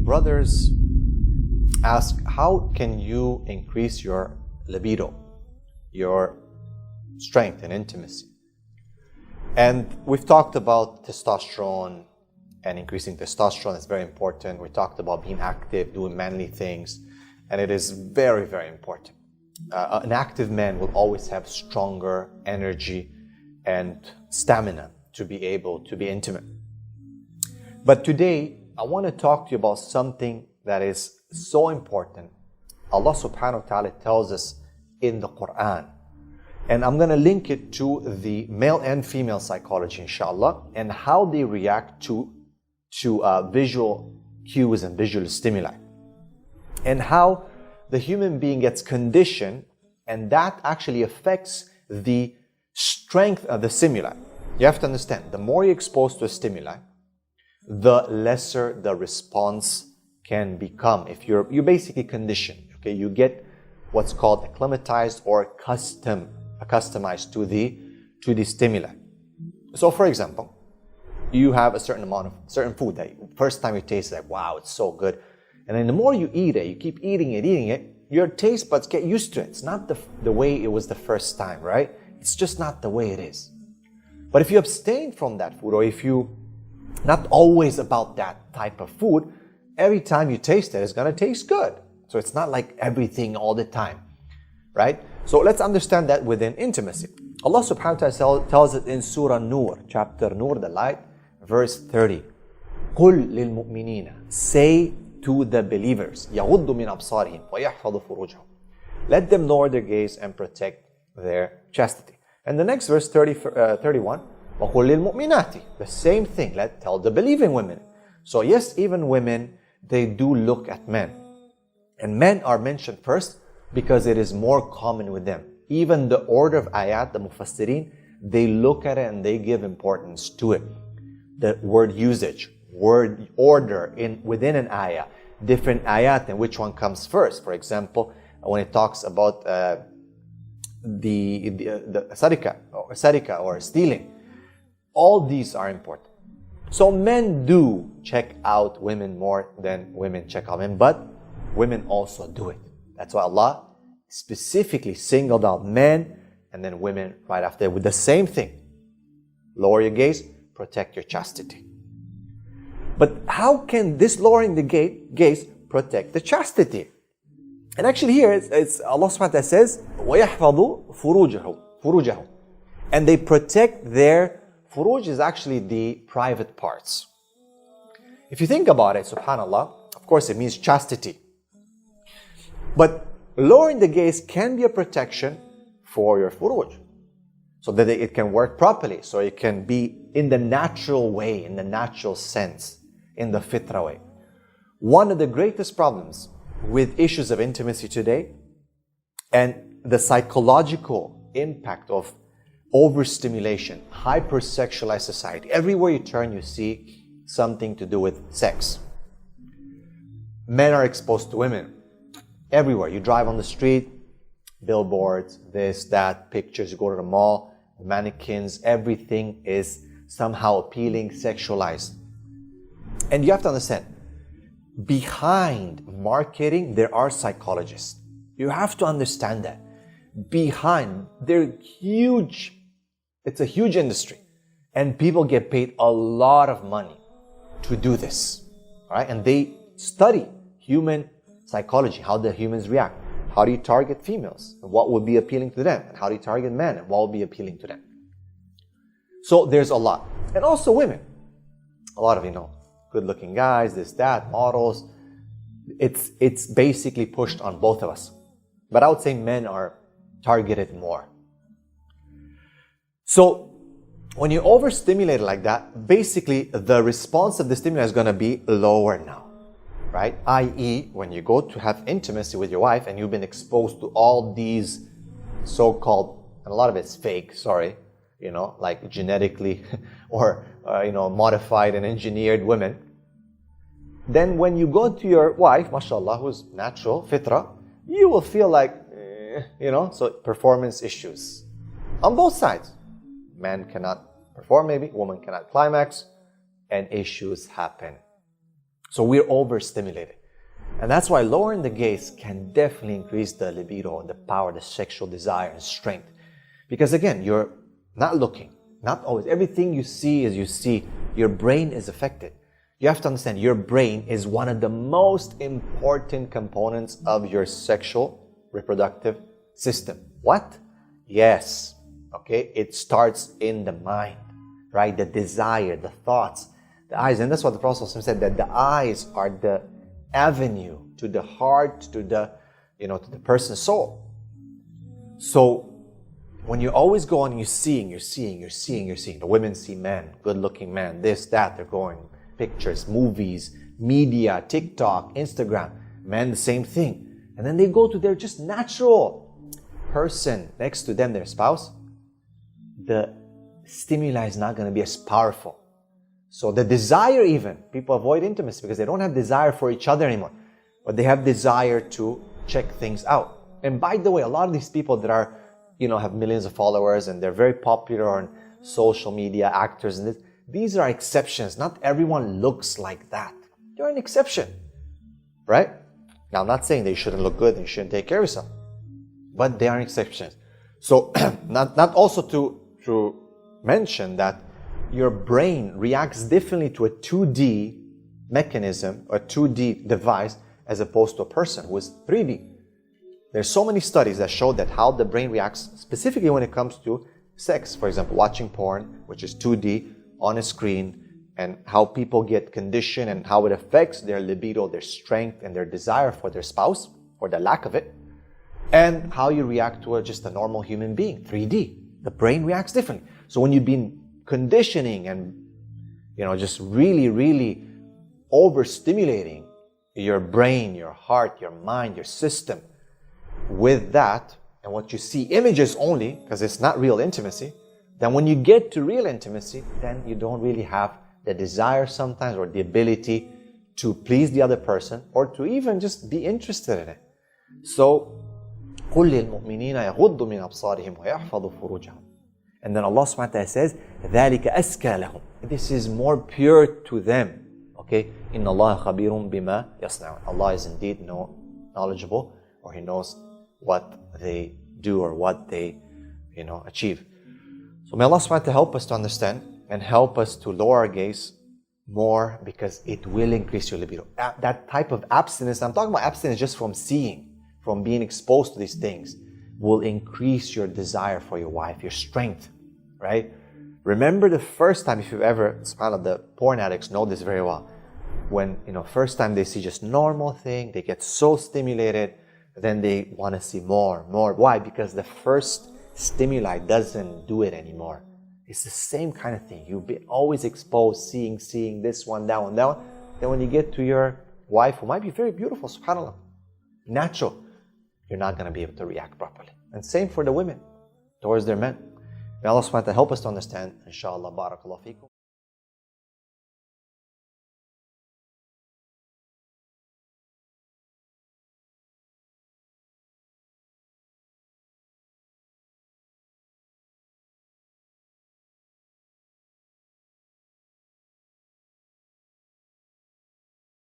brothers ask, how can you increase your libido, your strength and intimacy? And we've talked about testosterone, and increasing testosterone is very important. We talked about being active, doing manly things, and it is very, very important. An active man will always have stronger energy and stamina to be able to be intimate. But today, I want to talk to you about something that is so important. Allah subhanahu wa ta'ala tells us in the Quran. And I'm going to link it to the male and female psychology, inshallah, and how they react to visual cues and visual stimuli. And how the human being gets conditioned, and that actually affects the strength of the stimuli. You have to understand, the more you're exposed to a stimuli, the lesser the response can become. If you're basically conditioned, okay, you get what's called acclimatized or customized to the stimuli. So, for example, you have a certain amount of certain food that first time you taste it, like, wow, it's so good. And then the more you eat it, you keep eating it, your taste buds get used to it. It's not the way it was the first time, right? It's just not the way it is. But if you abstain from that food, or if you not always about that type of food, every time you taste it, it's going to taste good. So it's not like everything all the time, right? So let's understand that within intimacy. Allah subhanahu wa ta'ala tells it in Surah Nur, chapter Nur, the light, verse 30. قُلْ لِلْمُؤْمِنِينَ, say to the believers, يَغُضُّ مِنْ أَبْصَارِهِمْ وَيَحْفَظُ فُرُوجَهُم, let them lower their gaze and protect their chastity. And the next verse, 31, وَقُلْ لِلْمُؤْمِنَاتِ, the same thing, tell the believing women. So yes, even women, they do look at men. And men are mentioned first because it is more common with them. Even the order of ayat, the mufassirin, they look at it and they give importance to it. The word usage, word order within an ayah, different ayat and which one comes first. For example, when it talks about the sarika or stealing, all these are important. So men do check out women more than women check out men, but women also do it. That's why Allah specifically singled out men and then women right after with the same thing. Lower your gaze, protect your chastity. But how can this lowering the gaze protect the chastity? And actually here, it's Allah subhanahu wa ta'ala says, وَيَحْفَظُ فُرُوجَهُ, and they protect their furuj is actually the private parts. If you think about it, subhanAllah, of course it means chastity. But lowering the gaze can be a protection for your furuj, so that it can work properly, so it can be in the natural way, in the natural sense, in the fitra way. One of the greatest problems with issues of intimacy today and the psychological impact of overstimulation, hypersexualized society. Everywhere you turn, you see something to do with sex. Men are exposed to women. Everywhere. You drive on the street, billboards, this, that, pictures. You go to the mall, mannequins, everything is somehow appealing, sexualized. And you have to understand, behind marketing, there are psychologists. You have to understand that. Behind, they're huge. It's a huge industry. And people get paid a lot of money to do this. All right? And they study human psychology, how the humans react. How do you target females? And what would be appealing to them? And how do you target men? And what would be appealing to them? So there's a lot. And also women. A lot of, good-looking guys, this, that, models. It's basically pushed on both of us. But I would say men are targeted more. So when you overstimulate it like that, basically the response of the stimuli is going to be lower now. Right? I.e., when you go to have intimacy with your wife and you've been exposed to all these so-called, and a lot of it's fake, like genetically or, modified and engineered women. Then when you go to your wife, mashallah, who's natural, fitra, you will feel like, so performance issues. On both sides. Man cannot perform maybe, woman cannot climax, and issues happen. So we're overstimulated. And that's why lowering the gaze can definitely increase the libido, the power, the sexual desire and strength. Because again, you're not looking, not always. Everything you see as you see, your brain is affected. You have to understand your brain is one of the most important components of your sexual reproductive system. What? Yes. Okay, it starts in the mind, right? The desire, the thoughts, the eyes. And that's what the Prophet ﷺ said, that the eyes are the avenue to the heart, to the, to the person's soul. So when you always go on, you're seeing. The women see men, good-looking men, this, that, they're going, pictures, movies, media, TikTok, Instagram. Men, the same thing. And then they go to their just natural person next to them, their spouse. The stimuli is not going to be as powerful. So the desire even, people avoid intimacy because they don't have desire for each other anymore. But they have desire to check things out. And by the way, a lot of these people that are, have millions of followers and they're very popular on social media, actors and this, these are exceptions. Not everyone looks like that. You're an exception, right? Now, I'm not saying that you shouldn't look good and you shouldn't take care of yourself, but they are exceptions. So, not also to mention that your brain reacts differently to a 2D mechanism or 2D device as opposed to a person who is 3D. There's so many studies that show that how the brain reacts specifically when it comes to sex. For example, watching porn, which is 2D on a screen, and how people get conditioned and how it affects their libido, their strength, and their desire for their spouse, or the lack of it, and how you react to just a normal human being, 3D. The brain reacts differently. So when you've been conditioning and, just really, really overstimulating your brain, your heart, your mind, your system with that, and what you see, images only, because it's not real intimacy, then when you get to real intimacy, then you don't really have the desire sometimes or the ability to please the other person or to even just be interested in it. So, قُلْ لِلْمُؤْمِنِينَ يَغُضُّ مِنْ أَبْصَارِهِمْ وَيَحْفَظُوا فُرُوجَهُم. And then Allah subhanahu wa ta'ala says, ذَلِكَ أَزْكَى لَهُمْ. This is more pure to them. Okay? إِنَّ اللَّهَ خَبِيرٌ بِمَا يَصْنَعُونَ. Allah is indeed knowledgeable, or He knows what they do or what they, achieve. So may Allah subhanahu wa ta'ala help us to understand and help us to lower our gaze more, because it will increase your libido. That type of abstinence, I'm talking about abstinence just from seeing, from being exposed to these things, will increase your desire for your wife, your strength, right? Remember the first time, if you've ever, subhanAllah, the porn addicts know this very well. When, first time they see just normal thing, they get so stimulated, then they want to see more. Why? Because the first stimuli doesn't do it anymore. It's the same kind of thing. You've been always exposed, seeing this one, that one, that one. Then when you get to your wife, who might be very beautiful, subhanAllah, natural, you're not going to be able to react properly. And same for the women towards their men. May Allah subhanahu wa ta'ala help us to understand. Inshallah, barakallahu feekum.